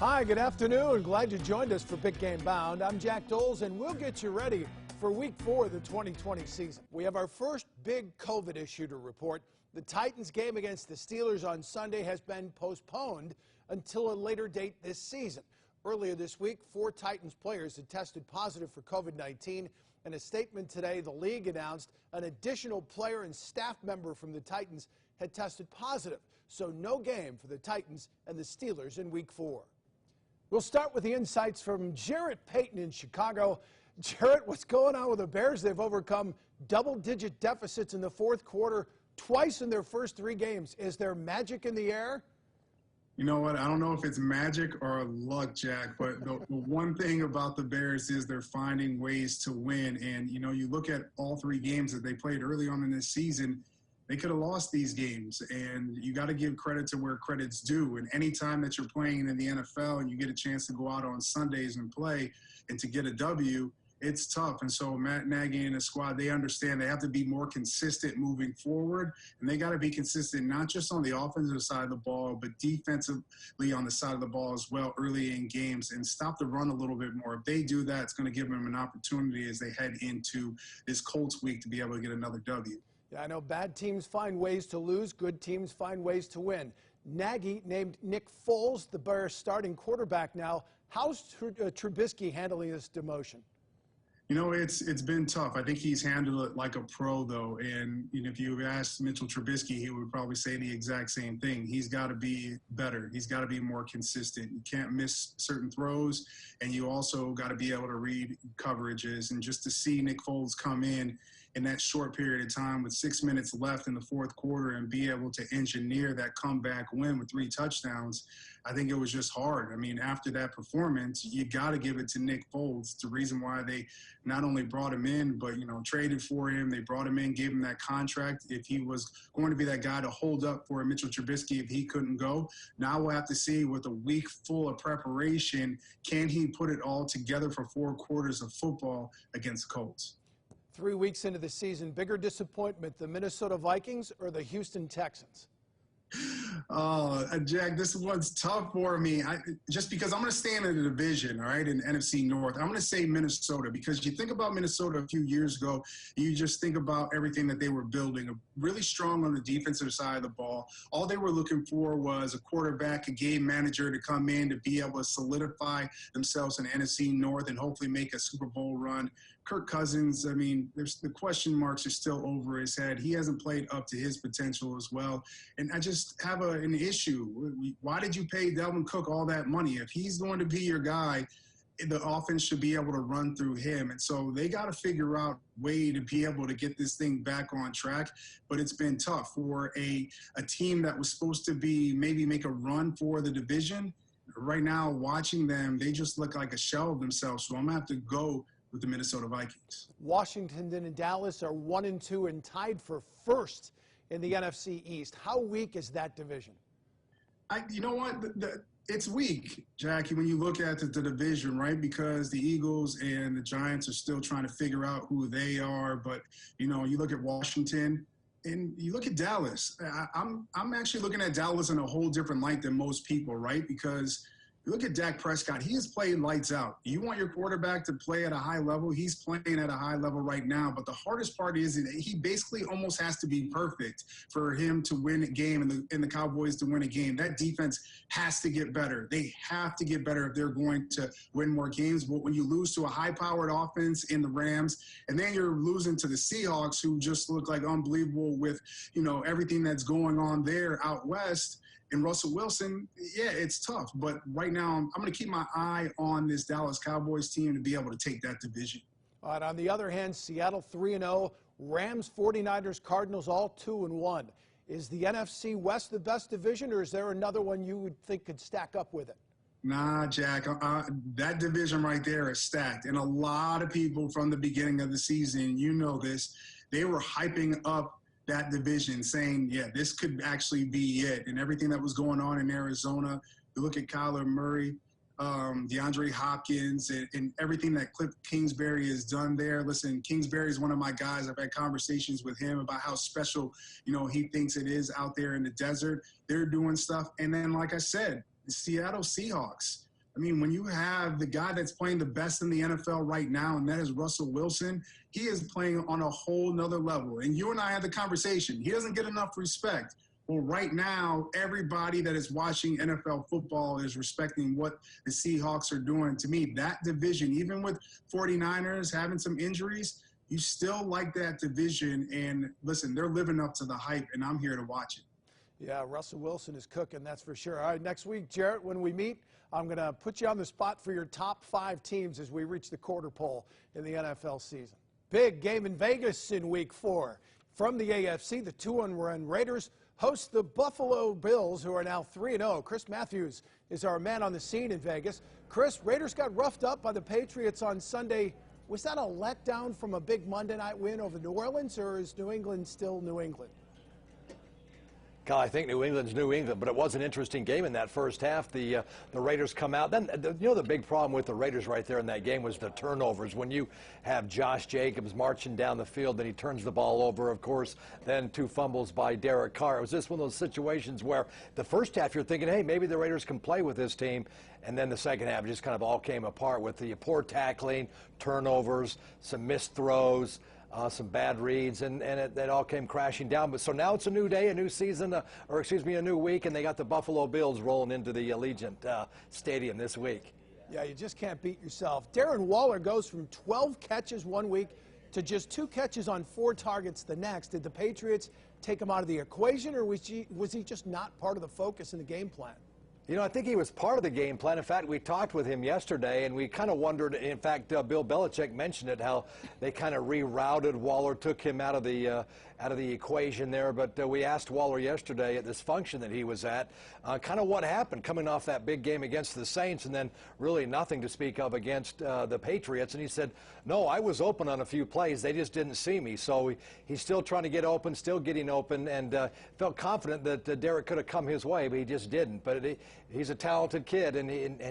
Hi, good afternoon. Glad you joined us for Big Game Bound. I'm Jack Doles, and we'll get you ready for Week 4 of the 2020 season. We have our first big COVID issue to report. The Titans game against the Steelers on Sunday has been postponed until a later date this season. Earlier this week, 4 Titans players had tested positive for COVID-19. In a statement today, the league announced an additional player and staff member from the Titans had tested positive. So no game for the Titans and the Steelers in Week 4. We'll start with the insights from Jarrett Payton in Chicago. Jarrett, what's going on with the Bears? They've overcome double-digit deficits in the fourth quarter twice in their first 3 games. Is there magic in the air? You know what? I don't know if it's magic or luck, Jack, but the one thing about the Bears is they're finding ways to win. And, you know, you look at all 3 games that they played early on in this season, they could have lost these games, and you got to give credit to where credit's due. And anytime that you're playing in the NFL and you get a chance to go out on Sundays and play and to get a W, it's tough. And so Matt Nagy and the squad, they understand they have to be more consistent moving forward, and they got to be consistent not just on the offensive side of the ball, but defensively on the side of the ball as well early in games, and stop the run a little bit more. If they do that, it's going to give them an opportunity as they head into this Colts week to be able to get another W. Yeah, I know bad teams find ways to lose, good teams find ways to win. Nagy named Nick Foles the Bears' starting quarterback now. How's Trubisky handling this demotion? You know, it's been tough. I think he's handled it like a pro, though. And you know, if you asked Mitchell Trubisky, he would probably say the exact same thing. He's got to be better. He's got to be more consistent. You can't miss certain throws, and you also got to be able to read coverages. And just to see Nick Foles come in that short period of time with 6 minutes left in the fourth quarter and be able to engineer that comeback win with 3 touchdowns, I think it was just hard. I mean, after that performance, you got to give it to Nick Foles. It's the reason why they not only brought him in, but, you know, traded for him. They brought him in, gave him that contract. If he was going to be that guy to hold up for Mitchell Trubisky if he couldn't go, now we'll have to see with a week full of preparation, can he put it all together for 4 quarters of football against the Colts? 3 weeks into the season, bigger disappointment, the Minnesota Vikings or the Houston Texans? Oh, Jack, this one's tough for me. Just because I'm going to stay in the division, all right, in NFC North. I'm going to say Minnesota, because you think about Minnesota a few years ago, you just think about everything that they were building, really strong on the defensive side of the ball. All they were looking for was a quarterback, a game manager to come in to be able to solidify themselves in the NFC North and hopefully make a Super Bowl run. Kirk Cousins, I mean, the question marks are still over his head. He hasn't played up to his potential as well. And I just have an issue. Why did you pay Dalvin Cook all that money? If he's going to be your guy, the offense should be able to run through him. And so they got to figure out a way to be able to get this thing back on track. But it's been tough for a team that was supposed to be maybe make a run for the division. Right now, watching them, they just look like a shell of themselves. So I'm going to have to go with the Minnesota Vikings. Washington and Dallas are 1-2 and tied for first in the NFC East. How weak is that division? You know what? It's weak, Jackie, when you look at the division, right? Because the Eagles and the Giants are still trying to figure out who they are. But, you know, you look at Washington and you look at Dallas. I'm actually looking at Dallas in a whole different light than most people, right? Because you look at Dak Prescott, he is playing lights out. You want your quarterback to play at a high level, he's playing at a high level right now. But the hardest part is that he basically almost has to be perfect for him to win a game and the Cowboys to win a game. That defense has to get better. They have to get better if they're going to win more games. But when you lose to a high-powered offense in the Rams, and then you're losing to the Seahawks, who just look like unbelievable with, you know, everything that's going on there out west, and Russell Wilson, yeah, it's tough. But right now, I'm going to keep my eye on this Dallas Cowboys team to be able to take that division. All right, on the other hand, Seattle 3-0, Rams, 49ers, Cardinals all 2-1. Is the NFC West the best division, or is there another one you would think could stack up with it? Nah, Jack, that division right there is stacked. And a lot of people from the beginning of the season, you know this, they were hyping up that division, saying, yeah, this could actually be it. And everything that was going on in Arizona, you look at Kyler Murray, DeAndre Hopkins, and everything that Cliff Kingsbury has done there. Listen, Kingsbury is one of my guys. I've had conversations with him about how special, you know, he thinks it is out there in the desert. They're doing stuff. And then, like I said, the Seattle Seahawks. I mean, when you have the guy that's playing the best in the NFL right now, and that is Russell Wilson, he is playing on a whole nother level. And you and I had the conversation. He doesn't get enough respect. Well, right now, everybody that is watching NFL football is respecting what the Seahawks are doing. To me, that division, even with 49ers having some injuries, you still like that division. And listen, they're living up to the hype, and I'm here to watch it. Yeah, Russell Wilson is cooking, that's for sure. All right, next week, Jarrett, when we meet, I'm going to put you on the spot for your top 5 teams as we reach the quarter pole in the NFL season. Big game in Vegas in Week 4. From the AFC, the 2-1 Raiders host the Buffalo Bills, who are now 3-0. Chris Matthews is our man on the scene in Vegas. Chris, Raiders got roughed up by the Patriots on Sunday. Was that a letdown from a big Monday night win over New Orleans, or is New England still New England? God, I think New England's New England, but it was an interesting game in that first half. The Raiders come out. Then, the big problem with the Raiders right there in that game was the turnovers. When you have Josh Jacobs marching down the field, then he turns the ball over, of course, then 2 fumbles by Derek Carr. It was just one of those situations where the first half you're thinking, hey, maybe the Raiders can play with this team, and then the second half just kind of all came apart with the poor tackling, turnovers, some missed throws. Some bad reads, and it all came crashing down. But so now it's a new day, a new season, a new week, and they got the Buffalo Bills rolling into the Allegiant Stadium this week. Yeah, you just can't beat yourself. Darren Waller goes from 12 catches one week to just 2 catches on 4 targets the next. Did the Patriots take him out of the equation, or was he just not part of the focus in the game plan? You know, I think he was part of the game plan. In fact, we talked with him yesterday, and we kind of wondered, in fact, Bill Belichick mentioned it, how they kind of rerouted Waller, took him out of the equation there. But we asked Waller yesterday at this function that he was at, kind of what happened coming off that big game against the Saints and then really nothing to speak of against the Patriots. And he said, no, I was open on a few plays. They just didn't see me. So he's still trying to get open, still getting open, and felt confident that Derek could have come his way, but he just didn't. But he's a talented kid, and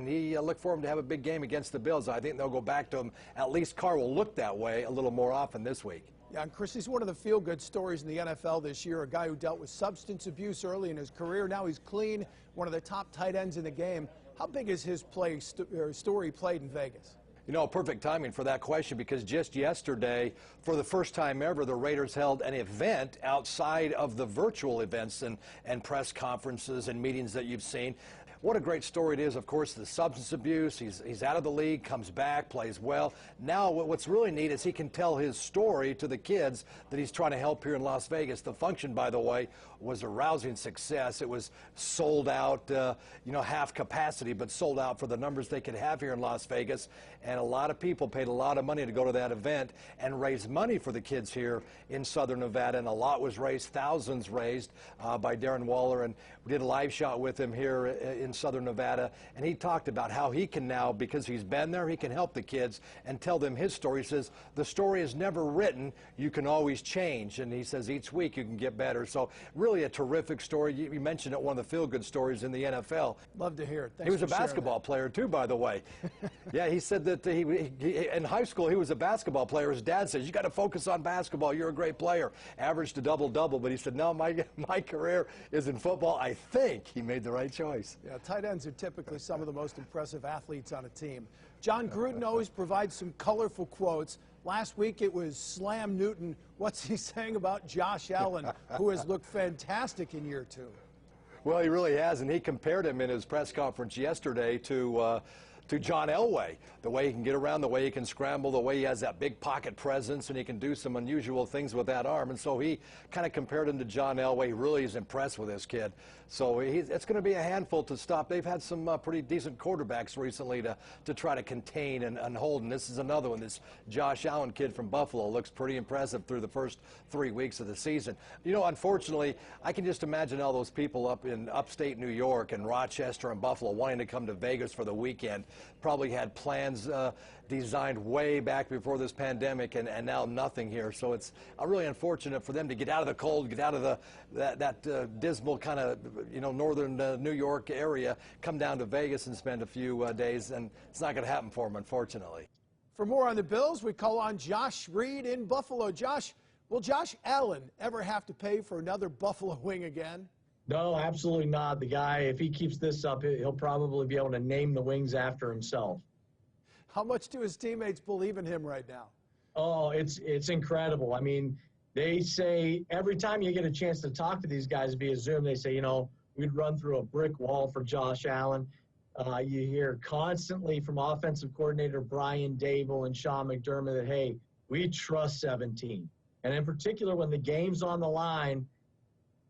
he looked for him to have a big game against the Bills. I think they'll go back to him. At least Carr will look that way a little more often this week. Yeah, and Chris, he's one of the feel-good stories in the NFL this year, a guy who dealt with substance abuse early in his career. Now he's clean, one of the top tight ends in the game. How big is his story played in Vegas? You know, perfect timing for that question, because just yesterday, for the first time ever, the Raiders held an event outside of the virtual events and press conferences and meetings that you've seen. What a great story it is, of course, the substance abuse. He's out of the league, comes back, plays well. Now what's really neat is he can tell his story to the kids that he's trying to help here in Las Vegas. The function, by the way, was a rousing success. It was sold out, half capacity, but sold out for the numbers they could have here in Las Vegas. And a lot of people paid a lot of money to go to that event and raise money for the kids here in Southern Nevada. And a lot was raised, thousands raised by Darren Waller. And we did a live shot with him here in Southern Nevada, and he talked about how he can now, because he's been there, he can help the kids and tell them his story. He says, the story is never written, you can always change, and he says each week you can get better. So really a terrific story. You mentioned it, one of the feel-good stories in the NFL. Love to hear it. Thanks. He was a basketball player too, by the way. Yeah, he said that he in high school he was a basketball player. His dad says, you got to focus on basketball, you're a great player. Averaged a double-double, but he said, no, my career is in football. I think he made the right choice. Yeah, tight ends are typically some of the most impressive athletes on a team. John Gruden always provides some colorful quotes. Last week it was Slam Newton. What's he saying about Josh Allen, who has looked fantastic in year 2? Well, he really has, and he compared him in his press conference yesterday to John Elway, the way he can get around, the way he can scramble, the way he has that big pocket presence, and he can do some unusual things with that arm. And so he kind of compared him to John Elway. He really is impressed with this kid. So it's going to be a handful to stop. They've had some pretty decent quarterbacks recently to try to contain and hold, and this is another one. This Josh Allen kid from Buffalo looks pretty impressive through the first 3 weeks of the season. You know, unfortunately, I can just imagine all those people up in upstate New York and Rochester and Buffalo wanting to come to Vegas for the weekend. Probably had plans designed way back before this pandemic, and now nothing here. So it's really unfortunate for them to get out of the cold, get out of that dismal kind of northern New York area, come down to Vegas and spend a few days, and it's not going to happen for them, unfortunately. For more on the Bills, we call on Josh Reed in Buffalo. Josh, will Josh Allen ever have to pay for another Buffalo wing again? No, absolutely not. The guy, if he keeps this up, he'll probably be able to name the wings after himself. How much do his teammates believe in him right now? Oh, it's incredible. I mean, they say every time you get a chance to talk to these guys via Zoom, they say, we'd run through a brick wall for Josh Allen. You hear constantly from offensive coordinator Brian Dable and Sean McDermott that, hey, we trust 17. And in particular, when the game's on the line,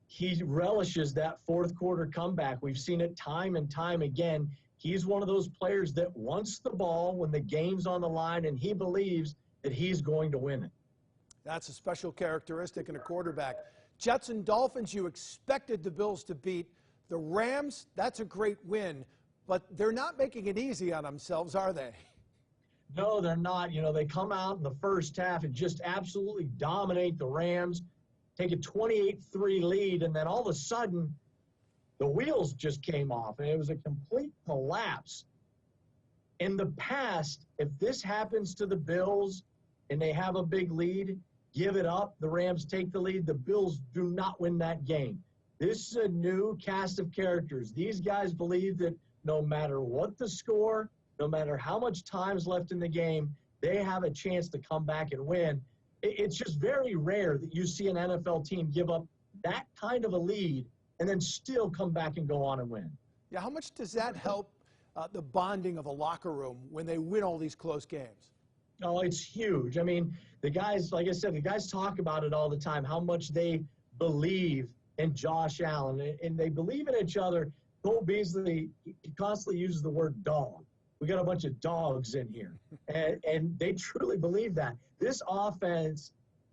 he relishes that fourth quarter comeback. We've seen it time and time again. He's one of those players that wants the ball when the game's on the line, and he believes that he's going to win it. That's a special characteristic in a quarterback. Jets and Dolphins, you expected the Bills to beat. The Rams, that's a great win, but they're not making it easy on themselves, are they? No, they're not. They come out in the first half and just absolutely dominate the Rams, take a 28-3 lead, and then all of a sudden, the wheels just came off, and it was a complete collapse. In the past, if this happens to the Bills and they have a big lead, give it up, the Rams take the lead, the Bills do not win that game. This is a new cast of characters. These guys believe that no matter what the score, no matter how much time's left in the game, they have a chance to come back and win. It's just very rare that you see an NFL team give up that kind of a lead and then still come back and go on and win. Yeah, how much does that help the bonding of a locker room when they win all these close games? Oh, it's huge. I mean, the guys, like I said, the guys talk about it all the time, how much they believe in Josh Allen, and they believe in each other. Cole Beasley, he constantly uses the word dog. We got a bunch of dogs in here, and they truly believe that. This offense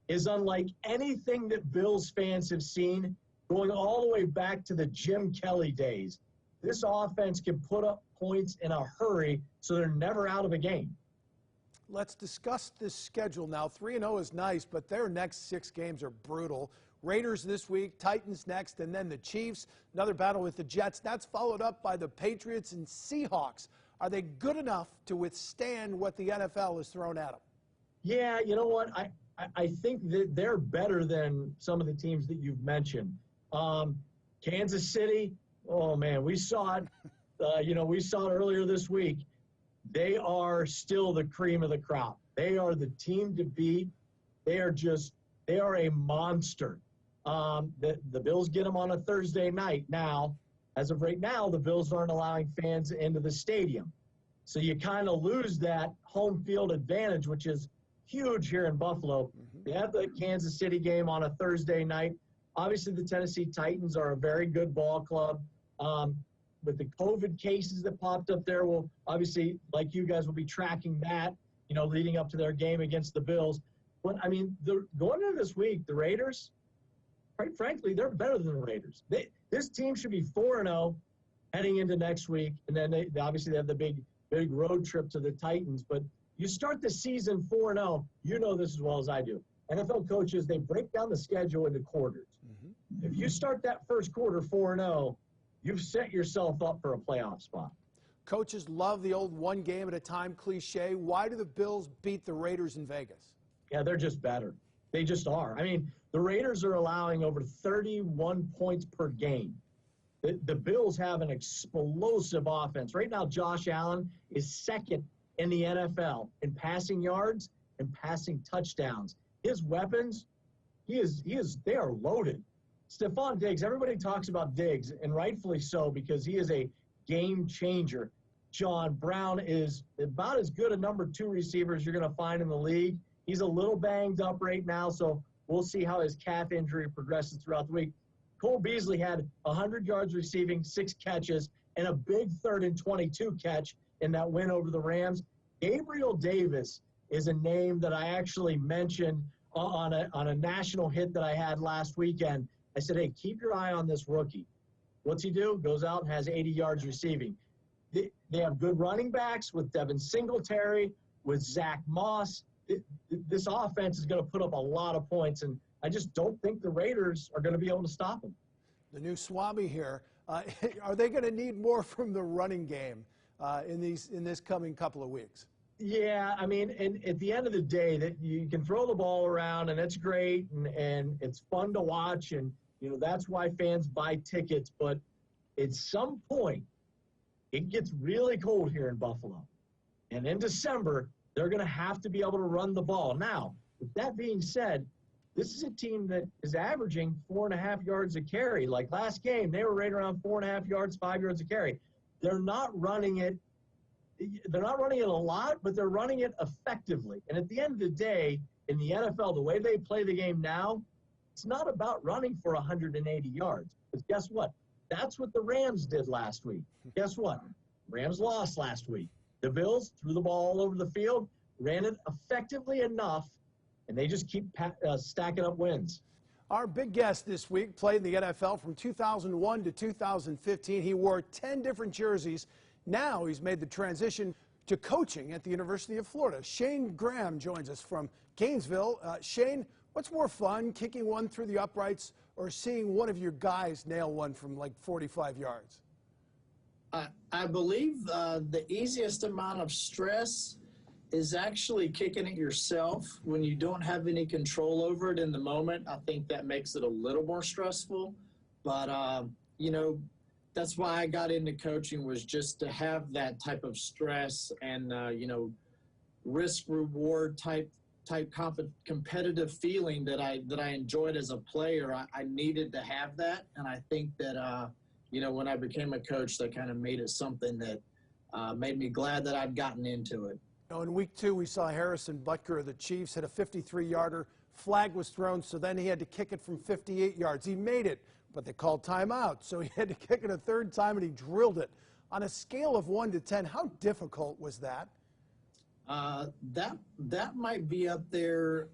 is unlike anything that Bills fans have seen going all the way back to the Jim Kelly days. This offense can put up points in a hurry, so they're never out of a game. Let's discuss this schedule now. 3-0 is nice, but their next 6 games are brutal. Raiders this week, Titans next, and then the Chiefs. Another battle with the Jets. That's followed up by the Patriots and Seahawks. Are they good enough to withstand what the NFL has thrown at them? Yeah, you know what? I think that they're better than some of the teams that you've mentioned. Kansas City, oh, man, we saw it. We saw it earlier this week. They are still the cream of the crop. They are the team to beat. They are a monster. The Bills get them on a Thursday night. Now, as of right now, the Bills aren't allowing fans into the stadium. So you kind of lose that home field advantage, which is huge here in Buffalo. They have the Kansas City game on a Thursday night. Obviously, the Tennessee Titans are a very good ball club. With the COVID cases that popped up there, well, obviously, like you guys will be tracking that, leading up to their game against the Bills. But, I mean, going into this week, the Raiders, quite frankly, they're better than the Raiders. This team should be 4-0 heading into next week, and then they obviously have the big road trip to the Titans. But you start the season 4-0, you know this as well as I do. NFL coaches, they break down the schedule into quarters. If you start that first quarter 4-0, you've set yourself up for a playoff spot. Coaches love the old one game at a time cliche. Why do the Bills beat the Raiders in Vegas? Yeah, they're just better. They just are. I mean, the Raiders are allowing over 31 points per game. The Bills have an explosive offense. Right now, Josh Allen is second in the NFL in passing yards and passing touchdowns. His weapons, they are loaded. Stephon Diggs, everybody talks about Diggs, and rightfully so, because he is a game changer. John Brown is about as good a number 2 receiver as you're going to find in the league. He's a little banged up right now, so we'll see how his calf injury progresses throughout the week. Cole Beasley had 100 yards receiving, 6 catches, and a big 3rd and 22 catch in that win over the Rams. Gabriel Davis is a name that I actually mentioned on a national hit that I had last weekend. I said, hey, keep your eye on this rookie. What's he do? Goes out and has 80 yards receiving. They have good running backs with Devin Singletary, with Zach Moss. This offense is going to put up a lot of points, and I just don't think the Raiders are going to be able to stop them. The new Swami here. Are they going to need more from the running game in this coming couple of weeks? Yeah, I mean, and at the end of the day, that you can throw the ball around, and it's great, and it's fun to watch, and That's why fans buy tickets. But at some point, it gets really cold here in Buffalo. And in December, they're going to have to be able to run the ball. Now, with that being said, this is a team that is averaging 4.5 yards a carry. Like last game, they were right around 4.5 yards, 5 yards a carry. They're not running it. They're not running it a lot, but they're running it effectively. And at the end of the day, in the NFL, the way they play the game now, it's not about running for 180 yards. Because guess what? That's what the Rams did last week. Guess what? Rams lost last week. The Bills threw the ball all over the field, ran it effectively enough, and they just keep stacking up wins. Our big guest this week played in the NFL from 2001 to 2015. He wore 10 different jerseys. Now he's made the transition to coaching at the University of Florida. Shane Graham joins us from Gainesville. Shane, what's more fun, kicking one through the uprights or seeing one of your guys nail one from like 45 yards? I believe the easiest amount of stress is actually kicking it yourself when you don't have any control over it in the moment. I think that makes it a little more stressful. But, that's why I got into coaching, was just to have that type of stress and, risk-reward type competitive feeling that I enjoyed as a player. I needed to have that, and I think that, when I became a coach, that kind of made it something that made me glad that I'd gotten into it. In week 2, we saw Harrison Butker of the Chiefs hit a 53-yarder. Flag was thrown, so then he had to kick it from 58 yards. He made it, but they called timeout, so he had to kick it a third time, and he drilled it. On a scale of 1 to 10, how difficult was that? That might be up there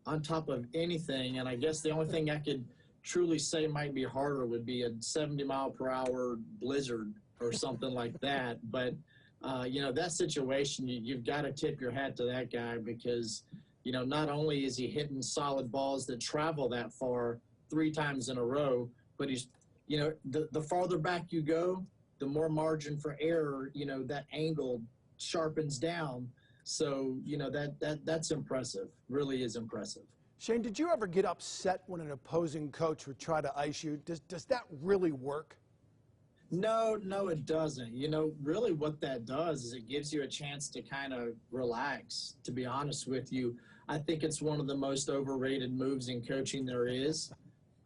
on top of anything, and I guess the only thing I could truly say might be harder would be a 70-mile-per-hour blizzard or something like that. But that situation, you've got to tip your hat to that guy, because not only is he hitting solid balls that travel that far 3 times in a row, but he's the farther back you go, the more margin for error, that angle sharpens down. So that's impressive, really is impressive. Shane, did you ever get upset when an opposing coach would try to ice you? Does that really work? No, it doesn't. Really what that does is it gives you a chance to kind of relax, to be honest with you. I think it's one of the most overrated moves in coaching there is.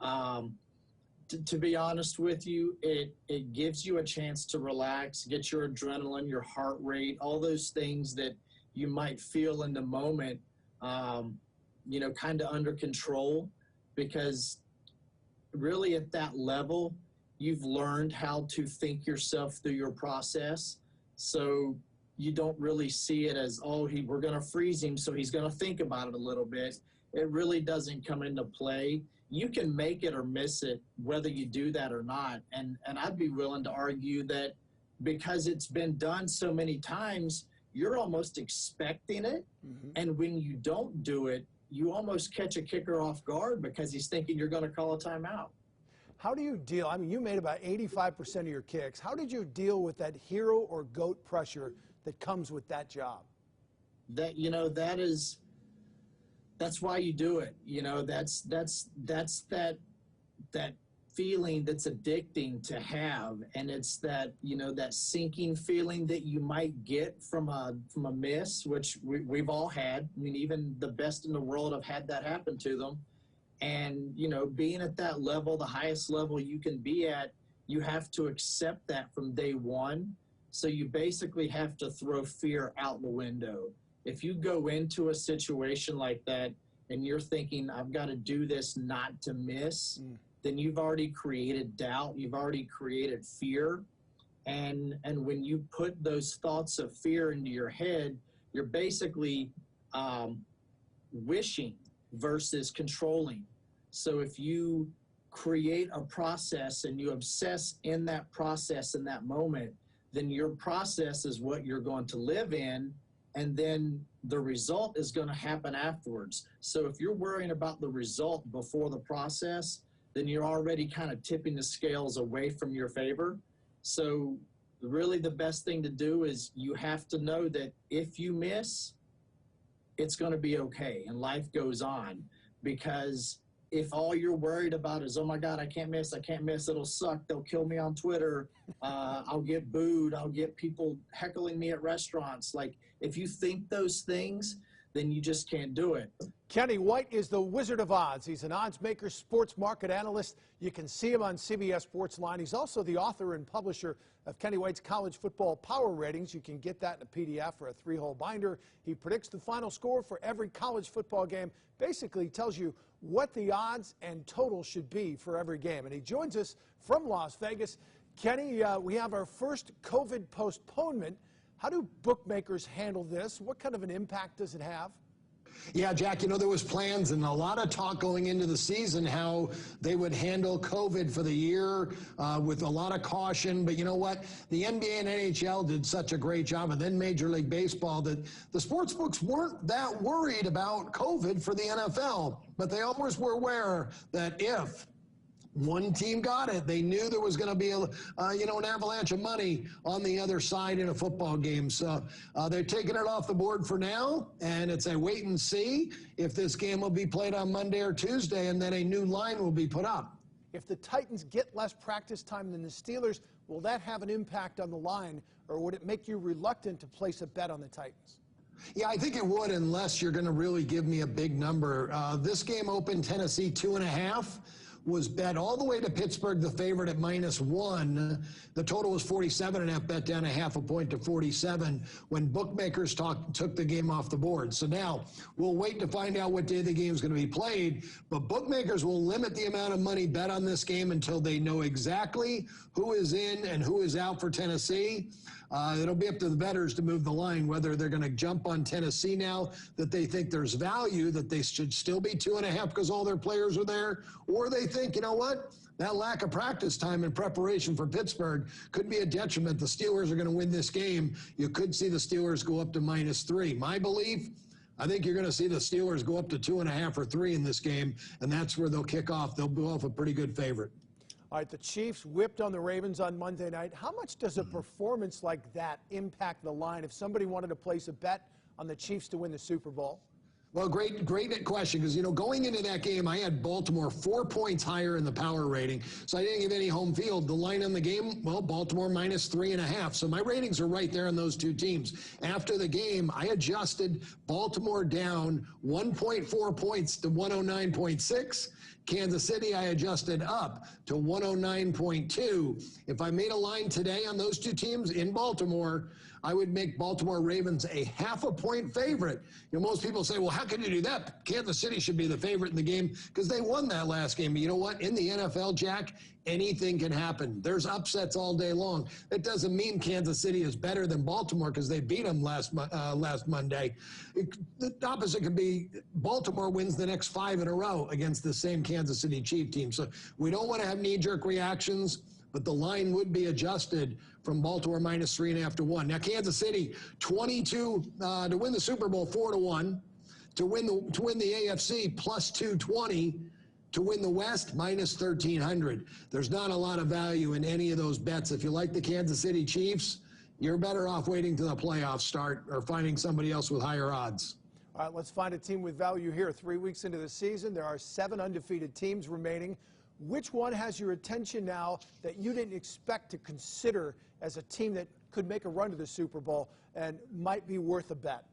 To be honest with you, it gives you a chance to relax, get your adrenaline, your heart rate, all those things that you might feel in the moment, kind of under control, because really at that level, you've learned how to think yourself through your process. So you don't really see it as, we're going to freeze him, so he's going to think about it a little bit. It really doesn't come into play. You can make it or miss it, whether you do that or not. And I'd be willing to argue that because it's been done so many times, you're almost expecting it. Mm-hmm. And when you don't do it, you almost catch a kicker off guard because he's thinking you're going to call a timeout. How do you deal? I mean, you made about 85% of your kicks. How did you deal with that hero or GOAT pressure that comes with that job? That's why you do it. That's that feeling that's addicting to have. And it's that, that sinking feeling that you might get from a miss, which we've all had. I mean, even the best in the world have had that happen to them. And, being at that level, the highest level you can be at, you have to accept that from day one. So you basically have to throw fear out the window. If you go into a situation like that and you're thinking, I've got to do this not to miss, then you've already created doubt. You've already created fear. And when you put those thoughts of fear into your head, you're basically wishing versus controlling. So if you create a process and you obsess in that process in that moment, then your process is what you're going to live in, and then the result is going to happen afterwards. So if you're worrying about the result before the process, then you're already kind of tipping the scales away from your favor. So really the best thing to do is you have to know that if you miss, it's going to be okay and life goes on, because if all you're worried about is, oh my God, I can't miss, it'll suck, they'll kill me on Twitter, I'll get booed, I'll get people heckling me at restaurants. Like, if you think those things, then you just can't do it. Kenny White is the Wizard of Odds. He's an odds maker, sports market analyst. You can see him on CBS Sports Line. He's also the author and publisher of Kenny White's College Football Power Ratings. You can get that in a PDF or a 3-hole binder. He predicts the final score for every college football game, basically tells you what the odds and total should be for every game. And he joins us from Las Vegas. Kenny, we have our first COVID postponement. How do bookmakers handle this? What kind of an impact does it have? Yeah, Jack, there was plans and a lot of talk going into the season how they would handle COVID for the year with a lot of caution. But you know what? The NBA and NHL did such a great job, and then Major League Baseball, that the sports books weren't that worried about COVID for the NFL. But they always were aware that if one team got it, they knew there was going to be an avalanche of money on the other side in a football game. So they're taking it off the board for now, and it's a wait and see if this game will be played on Monday or Tuesday, and then a new line will be put up. If the Titans get less practice time than the Steelers, will that have an impact on the line, or would it make you reluctant to place a bet on the Titans? Yeah, I think it would, unless you're going to really give me a big number. This game opened Tennessee 2.5. Was bet all the way to Pittsburgh, the favorite, at -1. The total was 47.5, bet down 0.5 point to 47 when bookmakers took the game off the board. So now we'll wait to find out what day the game is going to be played, but bookmakers will limit the amount of money bet on this game until they know exactly who is in and who is out for Tennessee. It'll be up to the bettors to move the line, whether they're going to jump on Tennessee now that they think there's value, that they should still be 2.5 because all their players are there, or they think, you know what, that lack of practice time and preparation for Pittsburgh could be a detriment. The Steelers are going to win this game. You could see the Steelers go up to -3. My belief, I think you're going to see the Steelers go up to 2.5 or 3 in this game, and that's where they'll kick off. They'll go off a pretty good favorite. All right, the Chiefs whipped on the Ravens on Monday night. How much does a performance like that impact the line if somebody wanted to place a bet on the Chiefs to win the Super Bowl? Well, great question, because, going into that game, I had Baltimore 4 points higher in the power rating, so I didn't give any home field. The line on the game, well, Baltimore -3.5, so my ratings are right there on those two teams. After the game, I adjusted Baltimore down 1.4 points to 109.6. Kansas City, I adjusted up to 109.2. If I made a line today on those two teams in Baltimore, I would make Baltimore Ravens a 0.5 point favorite. Most people say, well, how can you do that? Kansas City should be the favorite in the game because they won that last game. But you know what? In the NFL, Jack, anything can happen. There's upsets all day long. It doesn't mean Kansas City is better than Baltimore because they beat them last Monday. The opposite could be Baltimore wins the next 5 in a row against the same Kansas City Chief team. So we don't want to have knee-jerk reactions, but the line would be adjusted from Baltimore -3.5 to 1. Now, Kansas City, 22 to win the Super Bowl, 4-1. To win the AFC, +220. To win the West, -1,300. There's not a lot of value in any of those bets. If you like the Kansas City Chiefs, you're better off waiting till the playoffs start or finding somebody else with higher odds. All right, let's find a team with value here. 3 weeks into the season, there are 7 undefeated teams remaining. Which one has your attention now that you didn't expect to consider as a team that could make a run to the Super Bowl and might be worth a bet?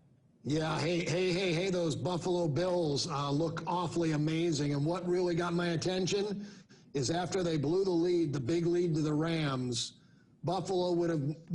Yeah, hey, those Buffalo Bills look awfully amazing. And what really got my attention is after they blew the lead, the big lead to the Rams, the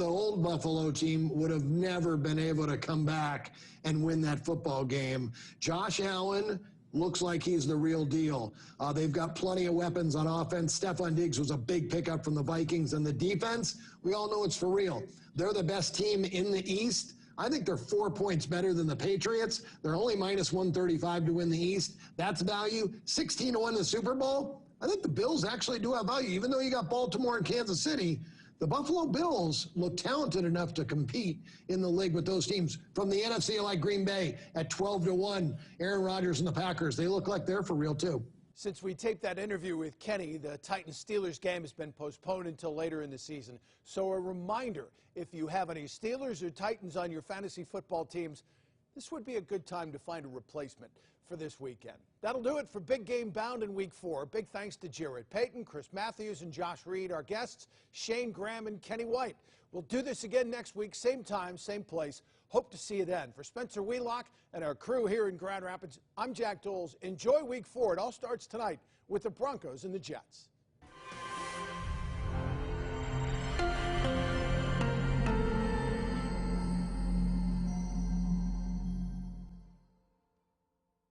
old Buffalo team would have never been able to come back and win that football game. Josh Allen looks like he's the real deal. They've got plenty of weapons on offense. Stephon Diggs was a big pickup from the Vikings. And the defense, we all know it's for real. They're the best team in the East. I think they're 4 points better than the Patriots. They're only -135 to win the East. That's value. 16 to win the Super Bowl. I think the Bills actually do have value. Even though you got Baltimore and Kansas City, the Buffalo Bills look talented enough to compete in the league with those teams. From the NFC, I like Green Bay at 12 to 1. Aaron Rodgers and the Packers, they look like they're for real too. Since we taped that interview with Kenny, the Titans-Steelers game has been postponed until later in the season. So a reminder, if you have any Steelers or Titans on your fantasy football teams, this would be a good time to find a replacement. for this weekend. That'll do it for Big Game Bound in Week 4. Big thanks to Jared Payton, Chris Matthews, and Josh Reed, our guests, Shane Graham and Kenny White. We'll do this again next week, same time, same place. Hope to see you then. For Spencer Wheelock and our crew here in Grand Rapids, I'm Jack Doles. Enjoy Week 4. It all starts tonight with the Broncos and the Jets.